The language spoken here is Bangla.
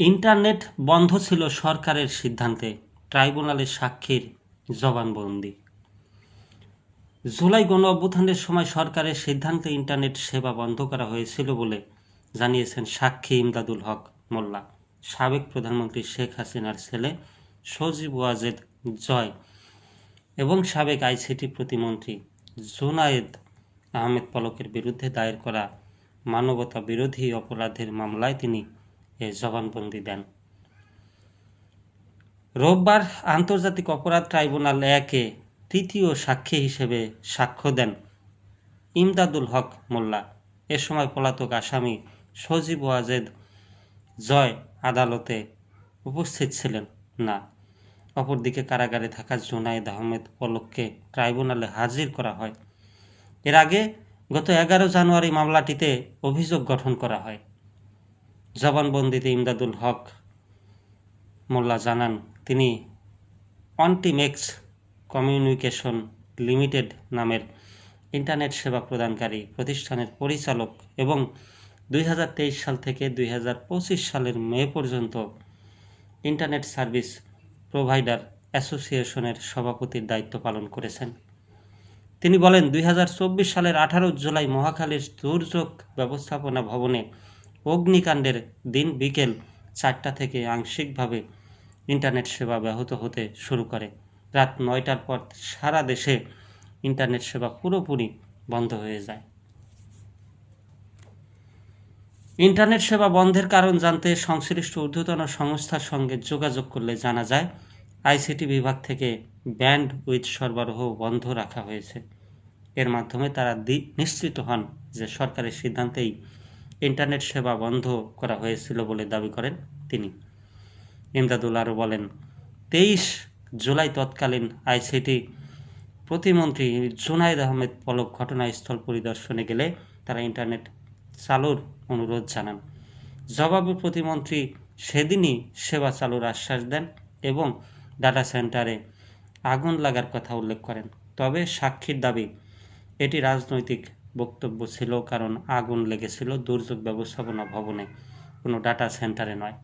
ইন্টারনেট বন্ধ ছিল সরকারের সিদ্ধান্তে, ট্রাইব্যুনালের সাক্ষীর জবানবন্দি। জুলাই গণঅভ্যুত্থানের সময় সরকারের সিদ্ধান্তে ইন্টারনেট সেবা বন্ধ করা হয়েছিল বলে জানিয়েছেন সাক্ষী ইমদাদুল হক মোল্লা, সাবেক প্রধানমন্ত্রী শেখ হাসিনার ছেলে সজীব ওয়াজেদ জয় এবং সাবেক আইসিটি প্রতিমন্ত্রী জুনায়েদ আহমেদ পলকের বিরুদ্ধে দায়ের করা মানবতা বিরোধী অপরাধের মামলায় তিনি এ জবানবন্দি দেন। রোববার আন্তর্জাতিক অপরাধ ট্রাইব্যুনাল 1-এ তৃতীয় সাক্ষী হিসেবে সাক্ষ্য দেন ইমদাদুল হক মোল্লা। এ সময় পলাতক আসামি সজীব ওয়াজেদ জয় আদালতে উপস্থিত ছিলেন না। অপরদিকে কারাগারে থাকা জুনায়েদ আহমেদ পলককে ট্রাইব্যুনালে হাজির করা হয়। এর আগে গত 11 জানুয়ারি মামলাটিতে অভিযোগ গঠন করা হয়। জবানবন্দিতে ইমদাদুল হক মোল্লা জানান, তিনি অন্টিমেক্স কমিউনিকেশন লিমিটেড নামের ইন্টারনেট সেবা প্রদানকারী প্রতিষ্ঠানের পরিচালক এবং 2023 সাল থেকে 2025 সালের মে পর্যন্ত ইন্টারনেট সার্ভিস প্রোভাইডার অ্যাসোসিয়েশনের সভাপতির দায়িত্ব পালন করেছেন। তিনি বলেন, 2024 সালের 18 জুলাই মহাখালীর দুর্যোগ ব্যবস্থাপনা ভবনে অগ্নিকাণ্ডের দিন বিকেল 4টা থেকে আংশিকভাবে ইন্টারনেট সেবা ব্যাহত হতে শুরু করে। রাত 9টার পর সারা দেশে ইন্টারনেট সেবা পুরোপুরি বন্ধ হয়ে যায়। ইন্টারনেট সেবা বন্ধের কারণ জানতে সংশ্লিষ্ট ঊর্ধ্বতন সংস্থার সঙ্গে যোগাযোগ করলে জানা যায়, আইসিটি বিভাগ থেকে ব্যান্ডউইথ সরবরাহ বন্ধ রাখা হয়েছে। এর মাধ্যমে তারা নিশ্চিত হন যে সরকারের সিদ্ধান্তেই ইন্টারনেট সেবা বন্ধ করা হয়েছিল বলে দাবি করেন তিনি। ইমদাদুল আরও বলেন, 23 জুলাই তৎকালীন আইসিটি প্রতিমন্ত্রী জুনায়েদ আহমেদ পলক ঘটনাস্থল পরিদর্শনে গেলে তারা ইন্টারনেট চালুর অনুরোধ জানান। জবাবে প্রতিমন্ত্রী সেদিনই সেবা চালুর আশ্বাস দেন এবং ডাটা সেন্টারে আগুন লাগার কথা উল্লেখ করেন। তবে সাক্ষীর দাবি, এটি রাজনৈতিক বক্তব্য ছিল, কারণ আগুন লেগেছিল দুর্যোগ ব্যবস্থাপনা ভবনে, কোনো ডাটা সেন্টারে নয়।